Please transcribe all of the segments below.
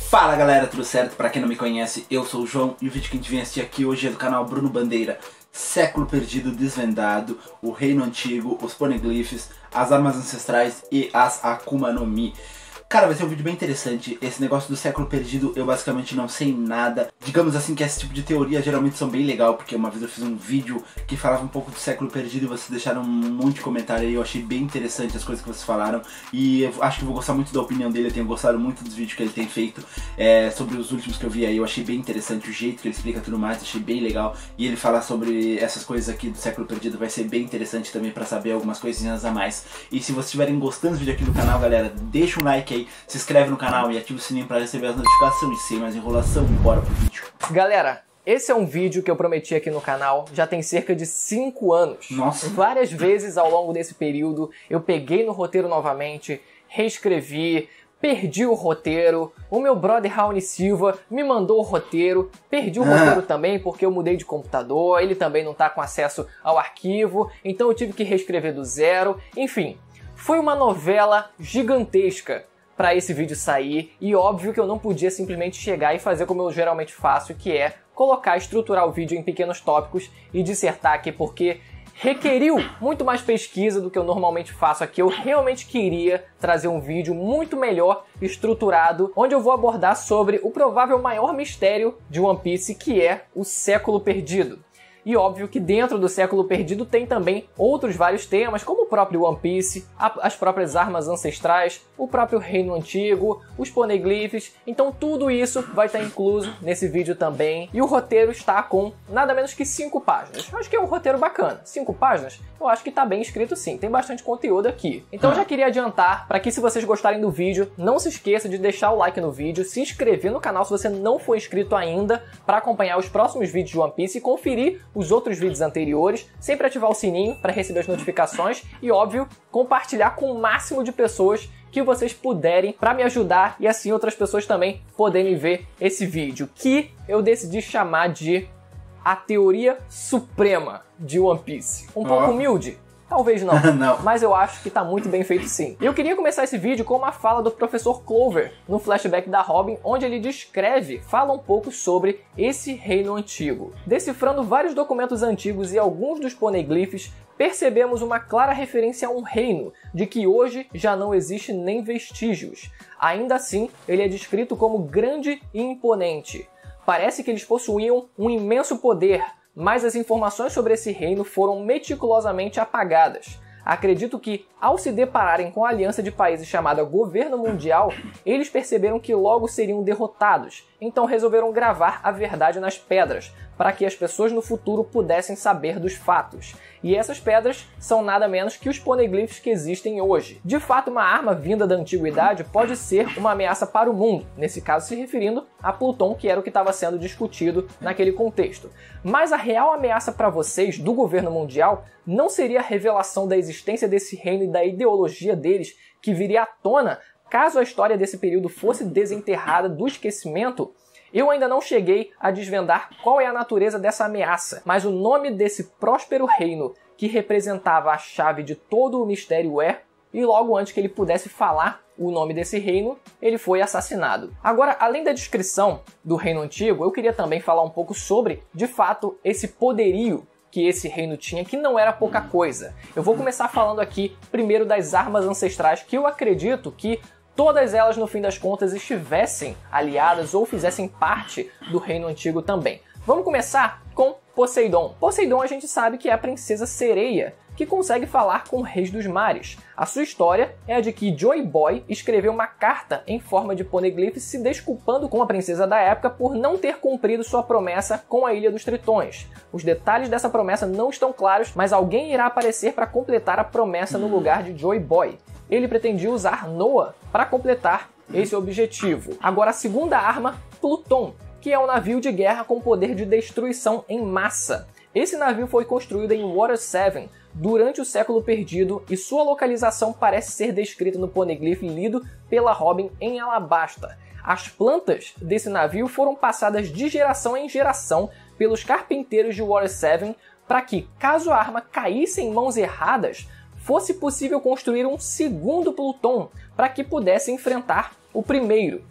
Fala galera, tudo certo? Pra quem não me conhece, eu sou o João e o vídeo que a gente vem assistir aqui hoje é do canal Bruno Bandeira. Século Perdido Desvendado, o Reino Antigo, os Poneglyphs, as Armas Ancestrais e as Akuma no Mi. Cara, vai ser um vídeo bem interessante. Esse negócio do século perdido eu basicamente não sei nada. Digamos assim que esse tipo de teoria geralmente são bem legal, porque uma vez eu fiz um vídeo que falava um pouco do século perdido e vocês deixaram um monte de comentário aí. Eu achei bem interessante as coisas que vocês falaram e eu acho que vou gostar muito da opinião dele. Eu tenho gostado muito dos vídeos que ele tem feito sobre os últimos que eu vi aí. Eu achei bem interessante o jeito que ele explica tudo mais, achei bem legal. E ele falar sobre essas coisas aqui do século perdido vai ser bem interessante também pra saber algumas coisinhas a mais. E se vocês estiverem gostando do vídeo aqui do canal, galera, deixa um like aí, se inscreve no canal e ativa o sininho para receber as notificações. Sem mais enrolação, bora pro vídeo. Galera, esse é um vídeo que eu prometi aqui no canal já tem cerca de 5 anos. Nossa. Várias vezes ao longo desse período eu peguei no roteiro novamente, reescrevi, perdi o roteiro, o meu brother Raoni Silva me mandou o roteiro, perdi o roteiro também porque eu mudei de computador, ele também não tá com acesso ao arquivo, então eu tive que reescrever do zero, enfim. Foi uma novela gigantesca para esse vídeo sair, e óbvio que eu não podia simplesmente chegar e fazer como eu geralmente faço, que é colocar, estruturar o vídeo em pequenos tópicos e dissertar aqui, porque requeriu muito mais pesquisa do que eu normalmente faço aqui. Eu realmente queria trazer um vídeo muito melhor estruturado, onde eu vou abordar sobre o provável maior mistério de One Piece, que é o século perdido. E óbvio que dentro do século perdido tem também outros vários temas, como o próprio One Piece, as próprias armas ancestrais, o próprio Reino Antigo, os Poneglyphs. Então tudo isso vai estar incluso nesse vídeo também. E o roteiro está com nada menos que 5 páginas. Eu acho que é um roteiro bacana. 5 páginas? Eu acho que está bem escrito sim. Tem bastante conteúdo aqui. Então eu já queria adiantar, para que se vocês gostarem do vídeo, não se esqueça de deixar o like no vídeo, se inscrever no canal se você não for inscrito ainda, para acompanhar os próximos vídeos de One Piece e conferir os outros vídeos anteriores, sempre ativar o sininho para receber as notificações e, óbvio, compartilhar com o máximo de pessoas que vocês puderem para me ajudar e assim outras pessoas também poderem ver esse vídeo, que eu decidi chamar de A Teoria Suprema de One Piece. Um pouco humilde? Talvez não, Não, mas eu acho que tá muito bem feito sim. Eu queria começar esse vídeo com uma fala do Professor Clover no flashback da Robin, onde ele fala um pouco sobre esse reino antigo. Decifrando vários documentos antigos e alguns dos Poneglyphs, percebemos uma clara referência a um reino, de que hoje já não existe nem vestígios. Ainda assim, ele é descrito como grande e imponente. Parece que eles possuíam um imenso poder, mas as informações sobre esse reino foram meticulosamente apagadas. Acredito que, ao se depararem com a aliança de países chamada Governo Mundial, eles perceberam que logo seriam derrotados, então resolveram gravar a verdade nas pedras, para que as pessoas no futuro pudessem saber dos fatos. E essas pedras são nada menos que os Poneglyphs que existem hoje. De fato, uma arma vinda da antiguidade pode ser uma ameaça para o mundo, nesse caso se referindo a Pluton, que era o que estava sendo discutido naquele contexto. Mas a real ameaça para vocês do governo mundial não seria a revelação da existência desse reino e da ideologia deles, que viria à tona caso a história desse período fosse desenterrada do esquecimento. Eu ainda não cheguei a desvendar qual é a natureza dessa ameaça, mas o nome desse próspero reino que representava a chave de todo o mistério e logo antes que ele pudesse falar o nome desse reino, ele foi assassinado. Agora, além da descrição do Reino Antigo, eu queria também falar um pouco sobre, de fato, esse poderio que esse reino tinha, que não era pouca coisa. Eu vou começar falando aqui primeiro das armas ancestrais, que eu acredito que todas elas, no fim das contas, estivessem aliadas ou fizessem parte do Reino Antigo também. Vamos começar com Poseidon. Poseidon a gente sabe que é a princesa sereia, que consegue falar com reis dos mares. A sua história é a de que Joy Boy escreveu uma carta em forma de Poneglyph se desculpando com a princesa da época por não ter cumprido sua promessa com a Ilha dos Tritões. Os detalhes dessa promessa não estão claros, mas alguém irá aparecer para completar a promessa no lugar de Joy Boy. Ele pretendia usar Noah para completar esse objetivo. Agora a segunda arma, Pluton, que é um navio de guerra com poder de destruição em massa. Esse navio foi construído em Water 7 durante o século perdido e sua localização parece ser descrita no Poneglyph lido pela Robin em Alabasta. As plantas desse navio foram passadas de geração em geração pelos carpinteiros de Water 7 para que, caso a arma caísse em mãos erradas, fosse possível construir um segundo Pluton para que pudesse enfrentar o primeiro.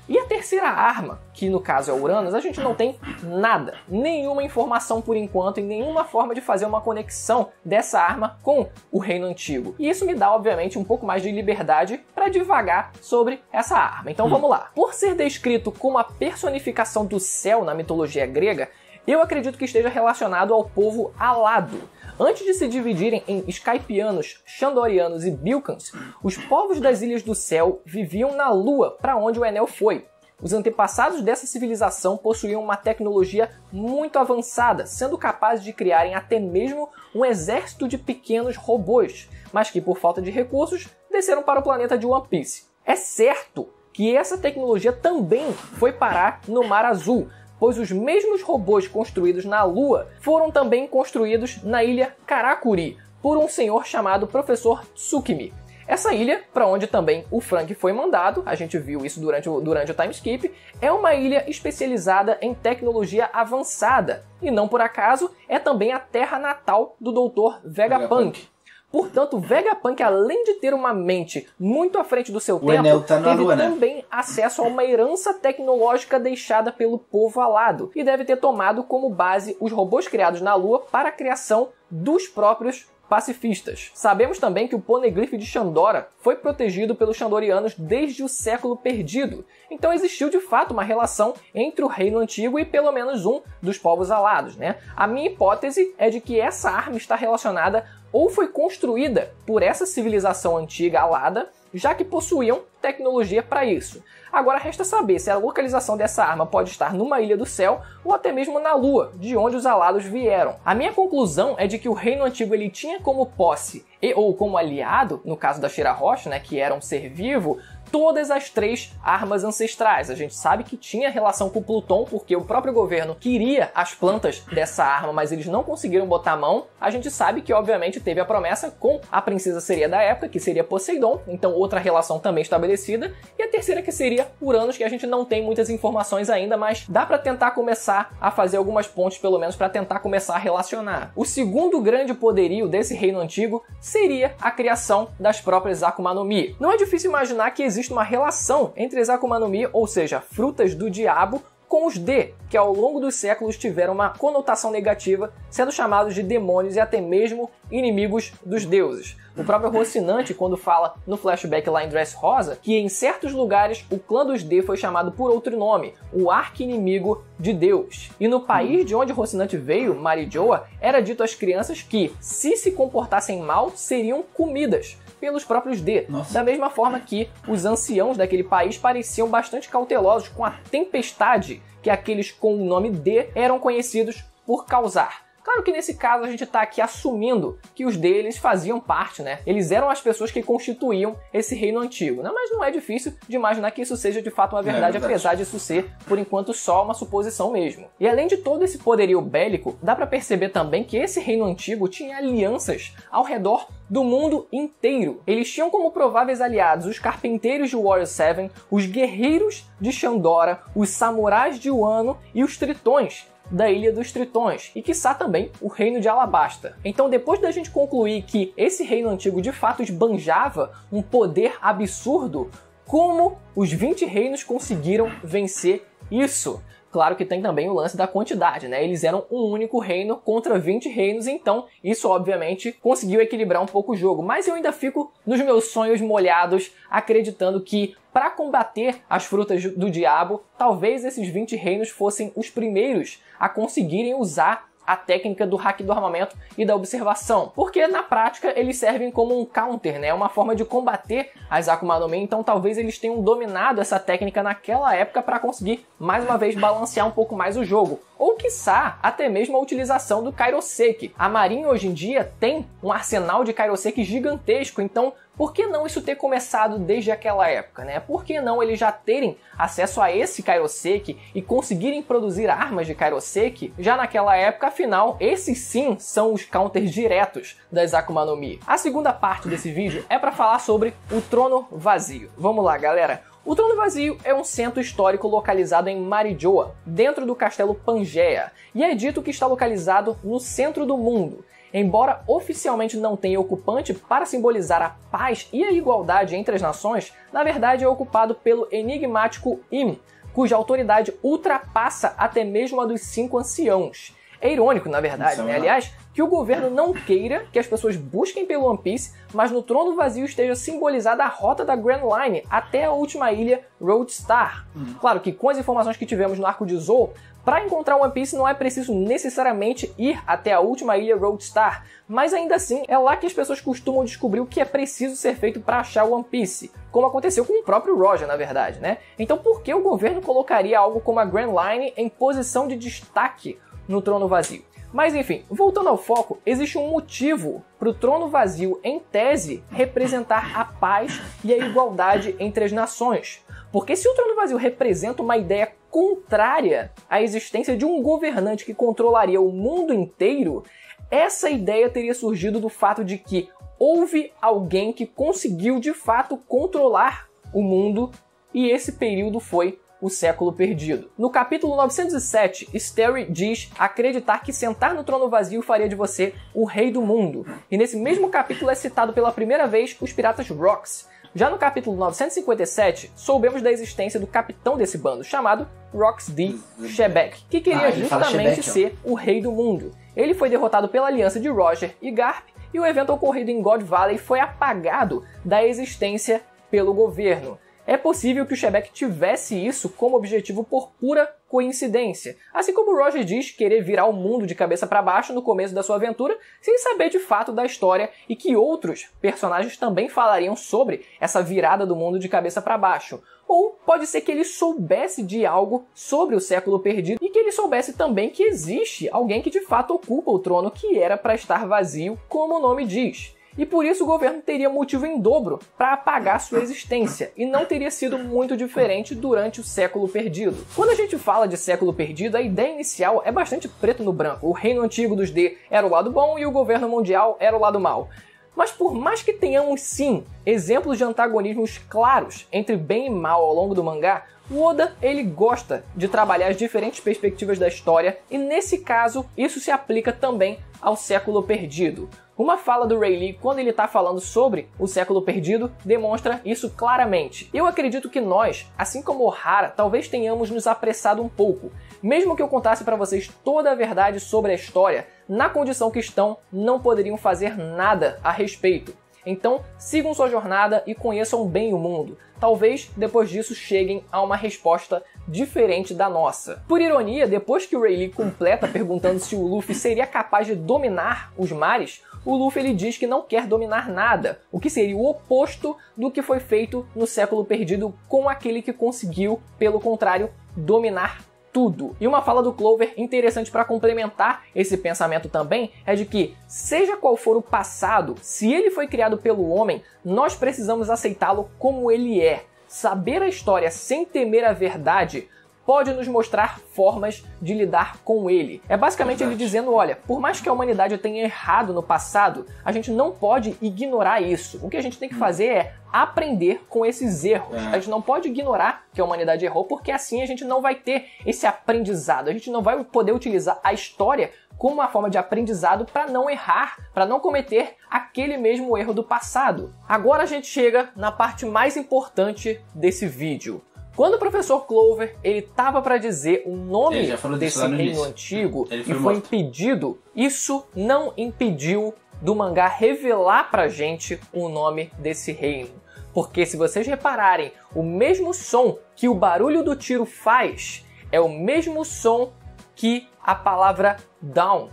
E a terceira arma, que no caso é Uranus, a gente não tem nada, nenhuma informação por enquanto e nenhuma forma de fazer uma conexão dessa arma com o Reino Antigo. E isso me dá, obviamente, um pouco mais de liberdade para divagar sobre essa arma. Então vamos lá. Por ser descrito como a personificação do céu na mitologia grega, eu acredito que esteja relacionado ao povo alado. Antes de se dividirem em Skypianos, Xandorianos e Bilkans, os povos das Ilhas do Céu viviam na Lua, para onde o Enel foi. Os antepassados dessa civilização possuíam uma tecnologia muito avançada, sendo capazes de criarem até mesmo um exército de pequenos robôs, mas que por falta de recursos desceram para o planeta de One Piece. É certo que essa tecnologia também foi parar no Mar Azul, pois os mesmos robôs construídos na Lua foram também construídos na ilha Karakuri, por um senhor chamado Professor Tsukimi. Essa ilha, para onde também o Frank foi mandado, a gente viu isso durante o time skip, é uma ilha especializada em tecnologia avançada, e não por acaso é também a terra natal do Dr. Vegapunk. Portanto, Vegapunk, além de ter uma mente muito à frente do seu tempo, teve também acesso a uma herança tecnológica deixada pelo povo alado e deve ter tomado como base os robôs criados na Lua para a criação dos próprios pacifistas. Sabemos também que o Poneglyph de Xandora foi protegido pelos Xandorianos desde o século perdido. Então existiu de fato uma relação entre o Reino Antigo e pelo menos um dos povos alados, né? A minha hipótese é de que essa arma está relacionada ou foi construída por essa civilização antiga alada, já que possuíam tecnologia para isso. Agora resta saber se a localização dessa arma pode estar numa ilha do céu ou até mesmo na Lua, de onde os alados vieram. A minha conclusão é de que o Reino Antigo ele tinha como posse ou como aliado, no caso da Shirahoshi, né, que era um ser vivo, todas as três armas ancestrais. A gente sabe que tinha relação com Pluton, porque o próprio governo queria as plantas dessa arma, mas eles não conseguiram botar a mão. A gente sabe que, obviamente, teve a promessa com a princesa sereia da época, que seria Poseidon, então outra relação também estabelecida. E a terceira que seria Uranus, que a gente não tem muitas informações ainda, mas dá para tentar começar a fazer algumas pontes, pelo menos para tentar começar a relacionar. O segundo grande poderio desse reino antigo seria a criação das próprias Akuma no Mi. Não é difícil imaginar que existe uma relação entre as Akuma no Mi, ou seja, frutas do diabo, com os D, que ao longo dos séculos tiveram uma conotação negativa, sendo chamados de demônios e até mesmo inimigos dos deuses. O próprio Rocinante, quando fala no flashback lá em Dressrosa, que em certos lugares o clã dos D foi chamado por outro nome, o arqui-inimigo de Deus. E no país de onde Rocinante veio, Marijoa, era dito às crianças que, se comportassem mal, seriam comidas pelos próprios D. Nossa. Da mesma forma que os anciãos daquele país pareciam bastante cautelosos com a tempestade que aqueles com o nome D eram conhecidos por causar. Claro que nesse caso a gente está aqui assumindo que os deles faziam parte, né? Eles eram as pessoas que constituíam esse reino antigo, né? Mas não é difícil de imaginar que isso seja de fato uma verdade, apesar disso ser, por enquanto, só uma suposição mesmo. E além de todo esse poderio bélico, dá para perceber também que esse reino antigo tinha alianças ao redor do mundo inteiro. Eles tinham como prováveis aliados os carpinteiros de Warrior 7, os guerreiros de Xandora, os samurais de Wano e os tritões da Ilha dos Tritões, e quiçá também o Reino de Alabasta. Então, depois da gente concluir que esse reino antigo de fato esbanjava um poder absurdo, como os 20 reinos conseguiram vencer isso? Claro que tem também o lance da quantidade, né? Eles eram um único reino contra 20 reinos, então isso obviamente conseguiu equilibrar um pouco o jogo. Mas eu ainda fico nos meus sonhos molhados, acreditando que para combater as frutas do diabo, talvez esses 20 reinos fossem os primeiros a conseguirem usar a técnica do hack do armamento e da observação, porque na prática eles servem como um counter, né? Uma forma de combater as Akuma no Mi, então talvez eles tenham dominado essa técnica naquela época para conseguir mais uma vez balancear um pouco mais o jogo, ou quiçá até mesmo a utilização do Kairoseki. A Marinha hoje em dia tem um arsenal de Kairoseki gigantesco, então por que não isso ter começado desde aquela época, né? Por que não eles já terem acesso a esse Kairoseki e conseguirem produzir armas de Kairoseki já naquela época? Afinal, esses sim são os counters diretos das Akuma no Mi. A segunda parte desse vídeo é para falar sobre o Trono Vazio. Vamos lá, galera! O Trono Vazio é um centro histórico localizado em Marijoa, dentro do castelo Pangaea, e é dito que está localizado no centro do mundo. Embora oficialmente não tenha ocupante para simbolizar a paz e a igualdade entre as nações, na verdade é ocupado pelo enigmático Im, cuja autoridade ultrapassa até mesmo a dos 5 anciãos. É irônico, na verdade, né? Aliás, que o governo não queira que as pessoas busquem pelo One Piece, mas no trono vazio esteja simbolizada a rota da Grand Line até a última ilha Roadstar. Claro que com as informações que tivemos no arco de Zou, para encontrar One Piece não é preciso necessariamente ir até a última ilha Roadstar, mas ainda assim é lá que as pessoas costumam descobrir o que é preciso ser feito para achar One Piece, como aconteceu com o próprio Roger, na verdade, né? Então por que o governo colocaria algo como a Grand Line em posição de destaque no trono vazio? Mas enfim, voltando ao foco, existe um motivo para o trono vazio, em tese, representar a paz e a igualdade entre as nações. Porque se o trono vazio representa uma ideia contrária à existência de um governante que controlaria o mundo inteiro, essa ideia teria surgido do fato de que houve alguém que conseguiu de fato controlar o mundo, e esse período foi o século perdido. No capítulo 907, Sterry diz acreditar que sentar no trono vazio faria de você o rei do mundo. E nesse mesmo capítulo é citado pela primeira vez os piratas Rocks. Já no capítulo 957, soubemos da existência do capitão desse bando, chamado Rox D. Shebeck, que queria justamente ser o rei do mundo. Ele foi derrotado pela aliança de Roger e Garp, e o evento ocorrido em God Valley foi apagado da existência pelo governo. É possível que o Shebeck tivesse isso como objetivo por pura coincidência. Assim como o Roger diz querer virar o mundo de cabeça para baixo no começo da sua aventura, sem saber de fato da história, e que outros personagens também falariam sobre essa virada do mundo de cabeça para baixo. Ou pode ser que ele soubesse de algo sobre o século perdido e que ele soubesse também que existe alguém que de fato ocupa o trono que era para estar vazio, como o nome diz. E por isso o governo teria motivo em dobro para apagar sua existência, e não teria sido muito diferente durante o século perdido. Quando a gente fala de século perdido, a ideia inicial é bastante preto no branco. O reino antigo dos D era o lado bom e o governo mundial era o lado mau. Mas por mais que tenhamos sim exemplos de antagonismos claros entre bem e mal ao longo do mangá, o Oda ele gosta de trabalhar as diferentes perspectivas da história, e nesse caso isso se aplica também ao século perdido. Uma fala do Rayleigh quando ele está falando sobre o século perdido demonstra isso claramente. Eu acredito que nós, assim como Ohara, talvez tenhamos nos apressado um pouco. Mesmo que eu contasse para vocês toda a verdade sobre a história, na condição que estão, não poderiam fazer nada a respeito. Então, sigam sua jornada e conheçam bem o mundo. Talvez, depois disso, cheguem a uma resposta diferente da nossa. Por ironia, depois que o Rayleigh completa perguntando se o Luffy seria capaz de dominar os mares, o Luffy ele diz que não quer dominar nada, o que seria o oposto do que foi feito no século perdido com aquele que conseguiu, pelo contrário, dominar tudo. E uma fala do Clover interessante para complementar esse pensamento também é de que, seja qual for o passado, se ele foi criado pelo homem, nós precisamos aceitá-lo como ele é. Saber a história sem temer a verdade pode nos mostrar formas de lidar com ele. É basicamente ele dizendo, olha, por mais que a humanidade tenha errado no passado, a gente não pode ignorar isso. O que a gente tem que fazer é aprender com esses erros. A gente não pode ignorar que a humanidade errou, porque assim a gente não vai ter esse aprendizado. A gente não vai poder utilizar a história como uma forma de aprendizado para não errar, para não cometer aquele mesmo erro do passado. Agora a gente chega na parte mais importante desse vídeo. Quando o professor Clover ele tava para dizer o nome desse reino antigo e foi impedido, isso não impediu do mangá revelar pra gente o nome desse reino. Porque se vocês repararem, o mesmo som que o barulho do tiro faz é o mesmo som que a palavra down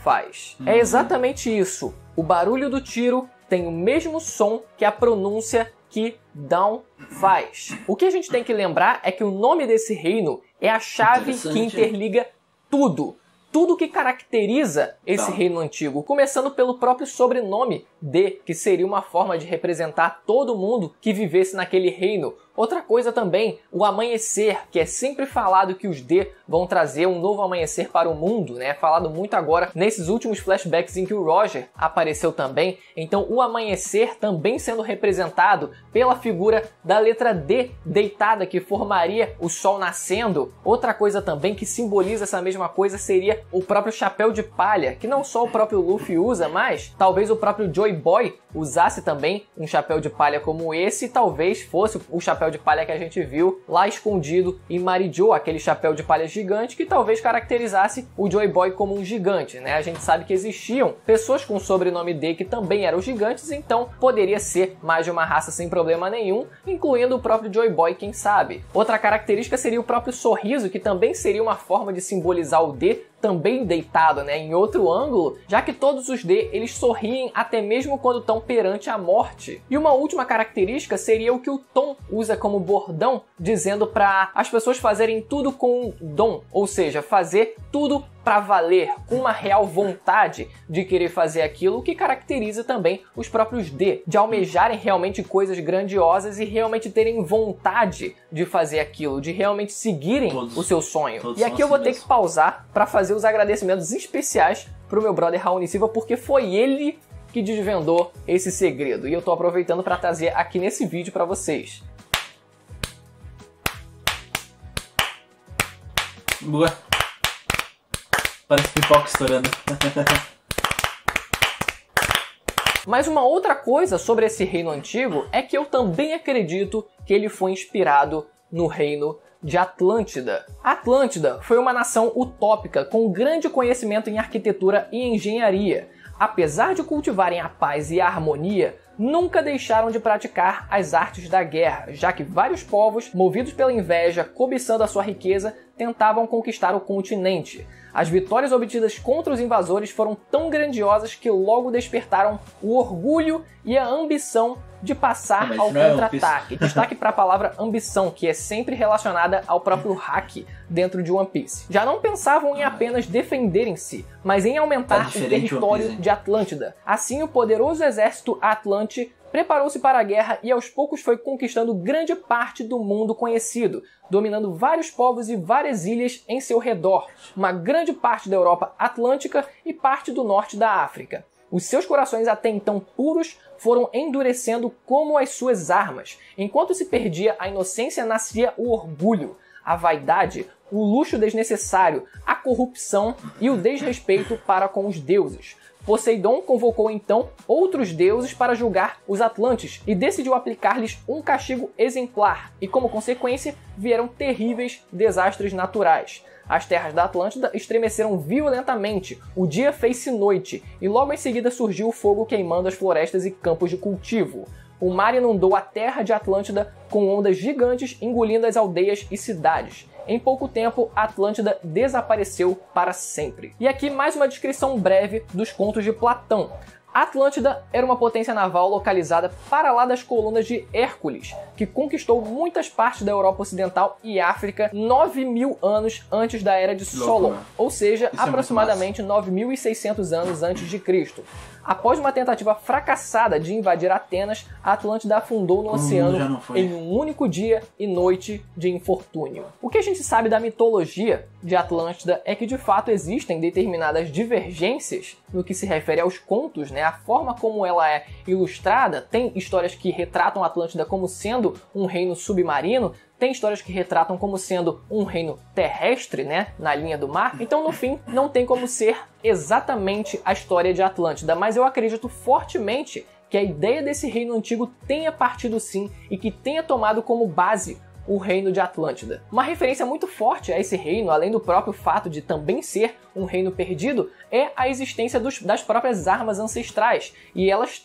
faz. É exatamente isso. O barulho do tiro tem o mesmo som que a pronúncia que down faz. O que a gente tem que lembrar é que o nome desse reino é a chave que interliga tudo. Tudo que caracteriza esse reino antigo, começando pelo próprio sobrenome D, que seria uma forma de representar todo mundo que vivesse naquele reino. Outra coisa também, o amanhecer, que é sempre falado que os D vão trazer um novo amanhecer para o mundo, né? Falado muito agora nesses últimos flashbacks em que o Roger apareceu também. Então o amanhecer também sendo representado pela figura da letra D deitada, que formaria o sol nascendo. Outra coisa também que simboliza essa mesma coisa seria seria o próprio chapéu de palha, que não só o próprio Luffy usa, mas talvez o próprio Joy Boy usasse também um chapéu de palha como esse, e talvez fosse o chapéu de palha que a gente viu lá escondido em Marijo, aquele chapéu de palha gigante que talvez caracterizasse o Joy Boy como um gigante, né? A gente sabe que existiam pessoas com o sobrenome D que também eram gigantes, então poderia ser mais de uma raça sem problema nenhum, incluindo o próprio Joy Boy, quem sabe. Outra característica seria o próprio sorriso, que também seria uma forma de simbolizar o D, também deitado, né, em outro ângulo, já que todos os D eles sorriem até mesmo quando estão perante a morte. E uma última característica seria o que o Tom usa como bordão, dizendo para as pessoas fazerem tudo com dom, ou seja, fazer tudo para valer, com uma real vontade de querer fazer aquilo, que caracteriza também os próprios D, de almejarem realmente coisas grandiosas e realmente terem vontade de fazer aquilo, de realmente seguirem o seu sonho. E aqui eu vou ter que pausar para fazer os agradecimentos especiais pro meu brother Raoni Silva, porque foi ele que desvendou esse segredo, e eu tô aproveitando para trazer aqui nesse vídeo para vocês. Boa. Parece pipoca estourando. Mas uma outra coisa sobre esse reino antigo é que eu também acredito que ele foi inspirado no reino de Atlântida. Atlântida foi uma nação utópica com grande conhecimento em arquitetura e engenharia. Apesar de cultivarem a paz e a harmonia, nunca deixaram de praticar as artes da guerra, já que vários povos, movidos pela inveja, cobiçando a sua riqueza, tentavam conquistar o continente. As vitórias obtidas contra os invasores foram tão grandiosas que logo despertaram o orgulho e a ambição de passar ao contra-ataque. Destaque para a palavra ambição, que é sempre relacionada ao próprio hack dentro de One Piece. Já não pensavam em apenas defenderem-se, mas em aumentar o território de Atlântida. Assim, o poderoso exército Atlante preparou-se para a guerra e aos poucos foi conquistando grande parte do mundo conhecido, dominando vários povos e várias ilhas em seu redor, uma grande parte da Europa Atlântica e parte do norte da África. Os seus corações até então puros foram endurecendo como as suas armas. Enquanto se perdia a inocência, nascia o orgulho, a vaidade, o luxo desnecessário, a corrupção e o desrespeito para com os deuses. Poseidon convocou então outros deuses para julgar os Atlantes e decidiu aplicar-lhes um castigo exemplar, e como consequência vieram terríveis desastres naturais. As terras da Atlântida estremeceram violentamente, o dia fez-se noite, e logo em seguida surgiu o fogo queimando as florestas e campos de cultivo. O mar inundou a terra de Atlântida com ondas gigantes engolindo as aldeias e cidades. Em pouco tempo, a Atlântida desapareceu para sempre. E aqui mais uma descrição breve dos contos de Platão. A Atlântida era uma potência naval localizada para lá das colunas de Hércules, que conquistou muitas partes da Europa Ocidental e África 9.000 anos antes da Era de Solon, ou seja, aproximadamente 9.600 anos antes de Cristo. Após uma tentativa fracassada de invadir Atenas, a Atlântida afundou no oceano em um único dia e noite de infortúnio. O que a gente sabe da mitologia de Atlântida é que de fato existem determinadas divergências no que se refere aos contos, né? A forma como ela é ilustrada, tem histórias que retratam a Atlântida como sendo um reino submarino, tem histórias que retratam como sendo um reino terrestre, né, na linha do mar. Então, no fim, não tem como ser exatamente a história de Atlântida, mas eu acredito fortemente que a ideia desse reino antigo tenha partido sim e que tenha tomado como base o reino de Atlântida. Uma referência muito forte a esse reino, além do próprio fato de também ser um reino perdido, é a existência das próprias armas ancestrais e elas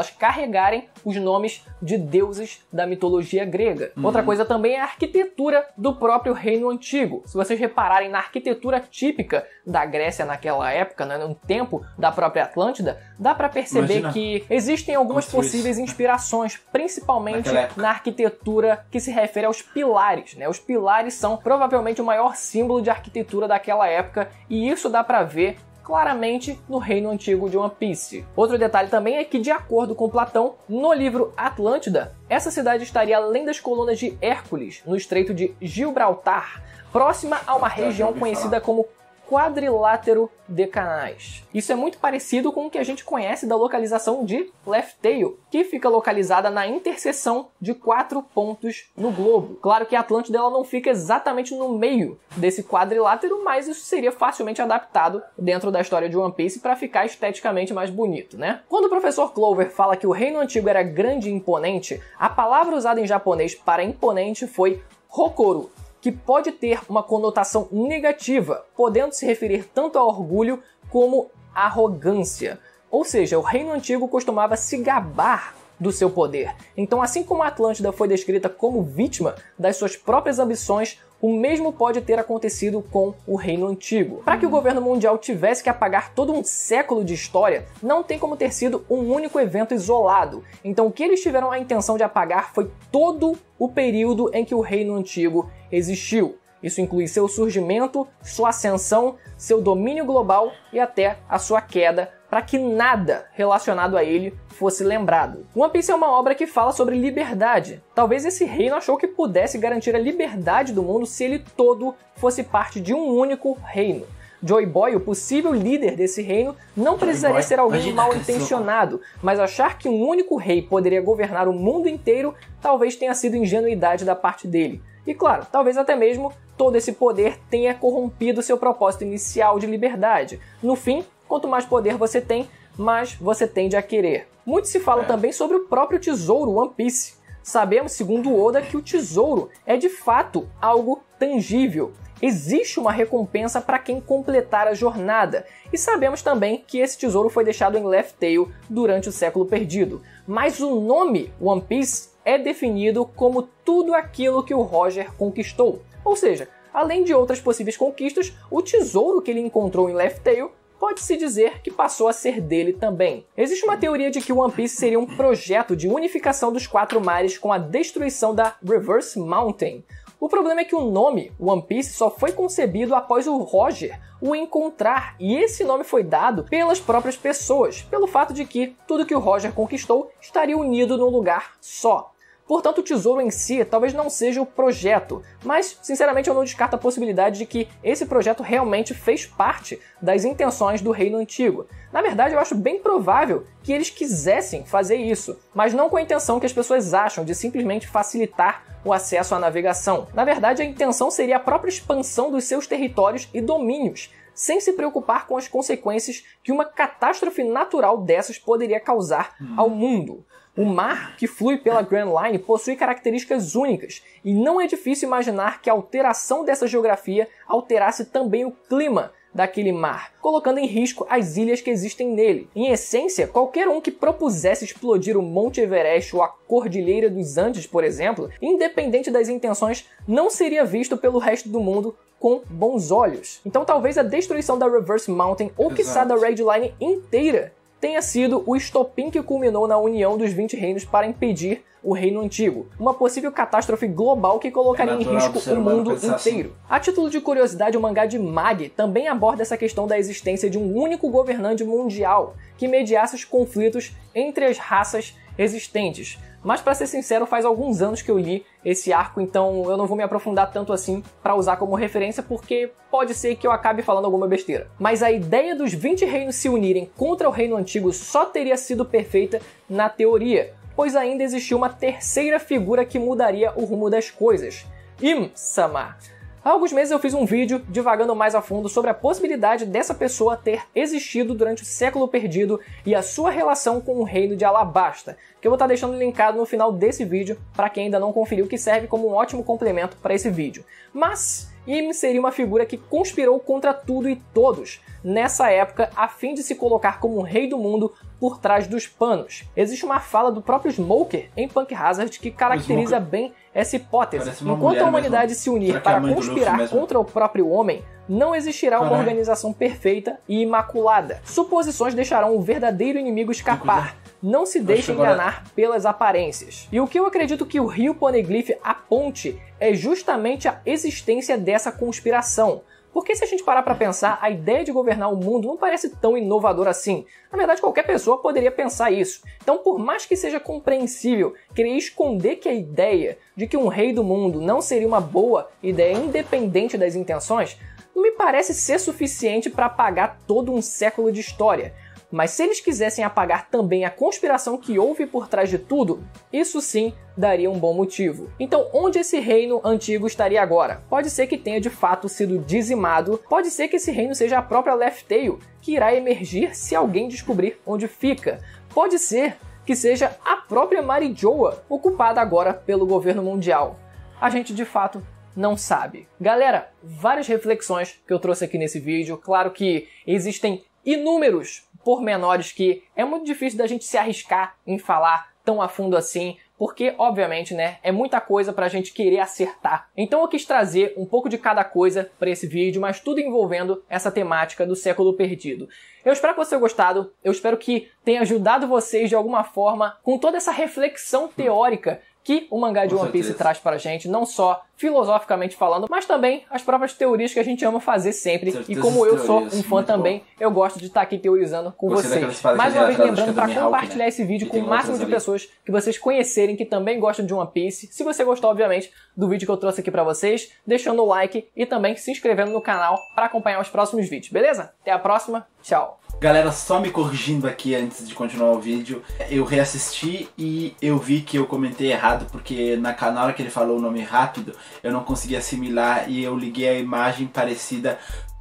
carregarem os nomes de deuses da mitologia grega. Outra coisa também é a arquitetura do próprio reino antigo. Se vocês repararem na arquitetura típica da Grécia naquela época, né, no tempo da própria Atlântida, dá para perceber que existem algumas possíveis inspirações, principalmente na arquitetura que se refere aos pilares, né? Os pilares são provavelmente o maior símbolo de arquitetura daquela época e isso dá para ver claramente no reino antigo de One Piece. Outro detalhe também é que, de acordo com Platão, no livro Atlântida, essa cidade estaria além das colunas de Hércules, no estreito de Gibraltar, próxima a uma região conhecida como quadrilátero de canais. Isso é muito parecido com o que a gente conhece da localização de Left Tail, que fica localizada na interseção de 4 pontos no globo. Claro que a Atlântida ela não fica exatamente no meio desse quadrilátero, mas isso seria facilmente adaptado dentro da história de One Piece para ficar esteticamente mais bonito, né? Quando o professor Clover fala que o reino antigo era grande e imponente, a palavra usada em japonês para imponente foi Hokoru, que pode ter uma conotação negativa, podendo se referir tanto a orgulho como a arrogância. Ou seja, o reino antigo costumava se gabar do seu poder. Então, assim como a Atlântida foi descrita como vítima das suas próprias ambições, o mesmo pode ter acontecido com o Reino Antigo. Para que o governo mundial tivesse que apagar todo um século de história, não tem como ter sido um único evento isolado. Então o que eles tiveram a intenção de apagar foi todo o período em que o Reino Antigo existiu. Isso inclui seu surgimento, sua ascensão, seu domínio global e até a sua queda, para que nada relacionado a ele fosse lembrado. One Piece é uma obra que fala sobre liberdade. Talvez esse reino achou que pudesse garantir a liberdade do mundo se ele todo fosse parte de um único reino. Joy Boy, o possível líder desse reino, não precisaria ser alguém mal intencionado, mas achar que um único rei poderia governar o mundo inteiro talvez tenha sido ingenuidade da parte dele. E claro, talvez até mesmo todo esse poder tenha corrompido seu propósito inicial de liberdade. No fim, quanto mais poder você tem, mais você tende a querer. Muito se fala também sobre o próprio tesouro One Piece. Sabemos, segundo Oda, que o tesouro é de fato algo tangível. Existe uma recompensa para quem completar a jornada. E sabemos também que esse tesouro foi deixado em Left Tail durante o século perdido. Mas o nome One Piece é definido como tudo aquilo que o Roger conquistou. Ou seja, além de outras possíveis conquistas, o tesouro que ele encontrou em Left Tail pode-se dizer que passou a ser dele também. Existe uma teoria de que One Piece seria um projeto de unificação dos 4 mares com a destruição da Reverse Mountain. O problema é que o nome One Piece só foi concebido após o Roger o encontrar, e esse nome foi dado pelas próprias pessoas, pelo fato de que tudo que o Roger conquistou estaria unido num lugar só. Portanto, o tesouro em si talvez não seja o projeto, mas, sinceramente, eu não descarto a possibilidade de que esse projeto realmente fez parte das intenções do Reino Antigo. Na verdade, eu acho bem provável que eles quisessem fazer isso, mas não com a intenção que as pessoas acham de simplesmente facilitar o acesso à navegação. Na verdade, a intenção seria a própria expansão dos seus territórios e domínios, sem se preocupar com as consequências que uma catástrofe natural dessas poderia causar ao mundo. O mar que flui pela Grand Line possui características únicas, e não é difícil imaginar que a alteração dessa geografia alterasse também o clima daquele mar, colocando em risco as ilhas que existem nele. Em essência, qualquer um que propusesse explodir o Monte Everest ou a Cordilheira dos Andes, por exemplo, independente das intenções, não seria visto pelo resto do mundo com bons olhos. Então talvez a destruição da Reverse Mountain ou quiçá da Red Line inteira tenha sido o estopim que culminou na união dos 20 reinos para impedir o Reino Antigo, uma possível catástrofe global que colocaria em risco o mundo inteiro. A título de curiosidade, o mangá de Mag também aborda essa questão da existência de um único governante mundial que mediasse os conflitos entre as raças existentes. Mas, para ser sincero, faz alguns anos que eu li esse arco, então eu não vou me aprofundar tanto assim para usar como referência, porque pode ser que eu acabe falando alguma besteira. Mas a ideia dos 20 reinos se unirem contra o Reino Antigo só teria sido perfeita na teoria, pois ainda existia uma terceira figura que mudaria o rumo das coisas: Im-sama. Há alguns meses eu fiz um vídeo divagando mais a fundo sobre a possibilidade dessa pessoa ter existido durante o século perdido e a sua relação com o reino de Alabasta, que eu vou estar deixando linkado no final desse vídeo para quem ainda não conferiu, que serve como um ótimo complemento para esse vídeo. Mas Im seria uma figura que conspirou contra tudo e todos nessa época a fim de se colocar como um rei do mundo por trás dos panos. Existe uma fala do próprio Smoker em Punk Hazard que caracteriza bem essa hipótese. Enquanto a humanidade se unir para conspirar contra o próprio homem, não existirá uma organização perfeita e imaculada. Suposições deixarão o verdadeiro inimigo escapar. Não se deixe enganar pelas aparências. E o que eu acredito que o Rio Poneglyph aponte é justamente a existência dessa conspiração. Porque se a gente parar para pensar, a ideia de governar o mundo não parece tão inovadora assim. Na verdade, qualquer pessoa poderia pensar isso. Então, por mais que seja compreensível querer esconder que a ideia de que um rei do mundo não seria uma boa ideia independente das intenções, não me parece ser suficiente para apagar todo um século de história. Mas se eles quisessem apagar também a conspiração que houve por trás de tudo, isso sim daria um bom motivo. Então, onde esse reino antigo estaria agora? Pode ser que tenha de fato sido dizimado, pode ser que esse reino seja a própria Laugh Tale, que irá emergir se alguém descobrir onde fica. Pode ser que seja a própria Mary Joa, ocupada agora pelo governo mundial. A gente de fato não sabe. Galera, várias reflexões que eu trouxe aqui nesse vídeo. Claro que existem inúmeros pormenores que é muito difícil da gente se arriscar em falar tão a fundo assim, porque, obviamente, né, é muita coisa pra gente querer acertar. Então eu quis trazer um pouco de cada coisa para esse vídeo, mas tudo envolvendo essa temática do século perdido. Eu espero que você tenha gostado, eu espero que tenha ajudado vocês de alguma forma com toda essa reflexão teórica que o mangá de One Piece traz pra gente, não só filosoficamente falando, mas também as próprias teorias que a gente ama fazer sempre. E como eu sou um fã também, eu gosto de estar aqui teorizando com vocês. Mais uma vez lembrando para compartilhar esse vídeo com o máximo de pessoas que vocês conhecerem, que também gostam de One Piece. Se você gostou, obviamente, do vídeo que eu trouxe aqui pra vocês, deixando o like e também se inscrevendo no canal para acompanhar os próximos vídeos, beleza? Até a próxima, tchau! Galera, só me corrigindo aqui antes de continuar o vídeo, eu reassisti e eu vi que eu comentei errado, porque na hora que ele falou o nome rápido, eu não consegui assimilar e eu liguei a imagem parecida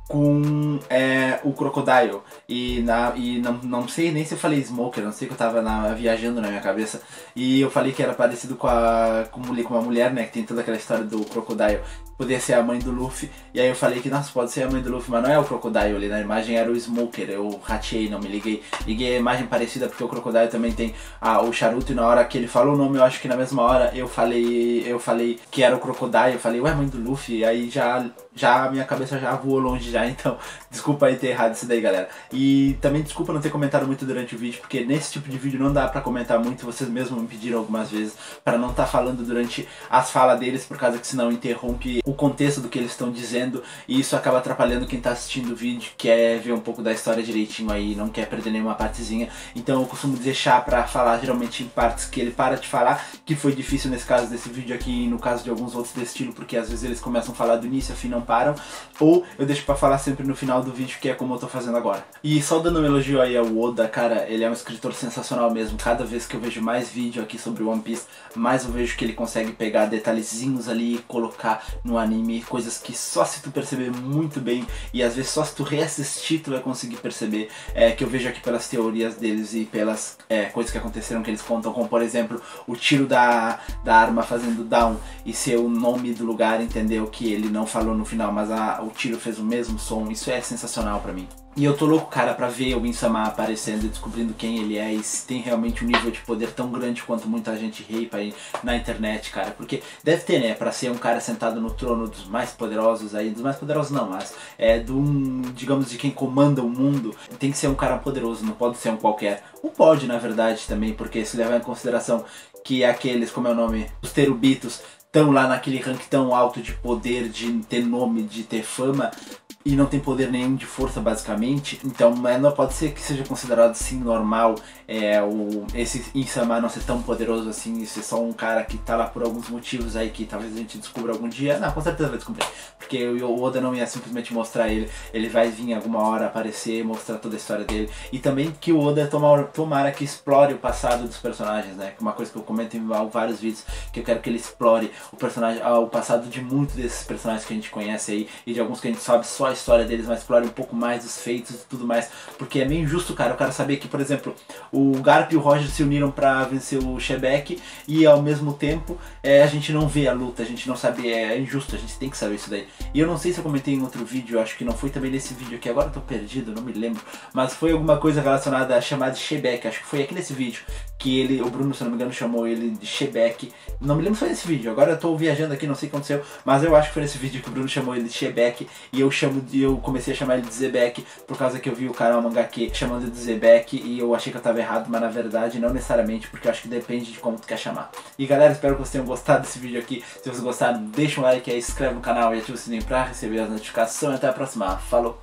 com o Crocodile e não sei nem se eu falei Smoker, não sei que eu tava viajando na minha cabeça, e eu falei que era parecido com uma mulher, né, que tem toda aquela história do Crocodile, poderia ser a mãe do Luffy, e aí eu falei que nossa, pode ser a mãe do Luffy, mas não é o Crocodile ali, na imagem era o Smoker, eu rateei, não me liguei a imagem parecida porque o Crocodile também tem o charuto, e na hora que ele falou o nome, eu acho que na mesma hora eu falei que era o Crocodile, eu falei, ué, mãe do Luffy, e aí já a minha cabeça já voou longe já, então desculpa aí ter errado isso daí, galera. E também desculpa não ter comentado muito durante o vídeo, porque nesse tipo de vídeo não dá pra comentar muito, vocês mesmos me pediram algumas vezes pra não estar falando durante as falas deles, por causa que senão interrompe o contexto do que eles estão dizendo, e isso acaba atrapalhando quem tá assistindo o vídeo, quer ver um pouco da história direitinho aí, não quer perder nenhuma partezinha. Então eu costumo deixar pra falar geralmente em partes que ele para de falar, que foi difícil nesse caso desse vídeo aqui e no caso de alguns outros desse estilo, porque às vezes eles começam a falar do início, afim não param, ou eu deixo pra falar sempre no final do vídeo, que é como eu tô fazendo agora. E só dando um elogio aí ao Oda, cara, ele é um escritor sensacional mesmo. Cada vez que eu vejo mais vídeo aqui sobre One Piece, mais eu vejo que ele consegue pegar detalhezinhos ali e colocar no anime, coisas que só se tu perceber muito bem, e às vezes só se tu reassistir tu vai conseguir perceber, que eu vejo aqui pelas teorias deles e pelas coisas que aconteceram que eles contam, como por exemplo, o tiro da arma fazendo down e ser o nome do lugar, entendeu? Que ele não falou no final, mas o tiro fez o mesmo som. Isso é sensacional pra mim. E eu tô louco, cara, pra ver o Insama aparecendo e descobrindo quem ele é e se tem realmente um nível de poder tão grande quanto muita gente hypa aí na internet, cara. Porque deve ter, né, pra ser um cara sentado no trono dos mais poderosos aí, dos mais poderosos não, mas digamos, de quem comanda o mundo, tem que ser um cara poderoso, não pode ser um qualquer. Ou pode, na verdade, também, porque se levar em consideração que aqueles, como é o nome, os Terubitos, estão lá naquele rank tão alto de poder, de ter nome, de ter fama, e não tem poder nenhum de força basicamente, então não pode ser que seja considerado assim normal esse Insama não ser tão poderoso assim, e ser só um cara que tá lá por alguns motivos aí que talvez a gente descubra algum dia. Não, com certeza vai descobrir, porque o Oda não ia simplesmente mostrar ele vai vir alguma hora aparecer, mostrar toda a história dele, e também que o Oda tomara que explore o passado dos personagens, né, uma coisa que eu comento em vários vídeos, que eu quero que ele explore o passado de muitos desses personagens que a gente conhece aí, e de alguns que a gente sabe só a história deles, mas explore um pouco mais dos feitos e tudo mais, porque é meio injusto, cara, eu quero saber que, por exemplo, o Garp e o Roger se uniram pra vencer o Shebek, e ao mesmo tempo a gente não vê a luta, a gente não sabe, é injusto, a gente tem que saber isso daí. E eu não sei se eu comentei em outro vídeo, acho que não foi também nesse vídeo aqui, agora eu tô perdido, não me lembro, mas foi alguma coisa relacionada a chamar de Shebek, acho que foi aqui nesse vídeo, que o Bruno, se não me engano, chamou ele de Shebek, não me lembro se foi nesse vídeo, agora eu tô viajando aqui, não sei o que aconteceu, mas eu acho que foi nesse vídeo que o Bruno chamou ele de Shebek, e eu comecei a chamar ele de Zebek, por causa que eu vi o canal Mangake chamando ele de Zebek, e eu achei que eu tava errado, mas na verdade não necessariamente, porque eu acho que depende de como tu quer chamar. E galera, espero que vocês tenham gostado desse vídeo aqui. Se vocês gostaram, deixa um like aí, se inscreve no canal e ativa o sininho pra receber as notificações. Até a próxima, falou!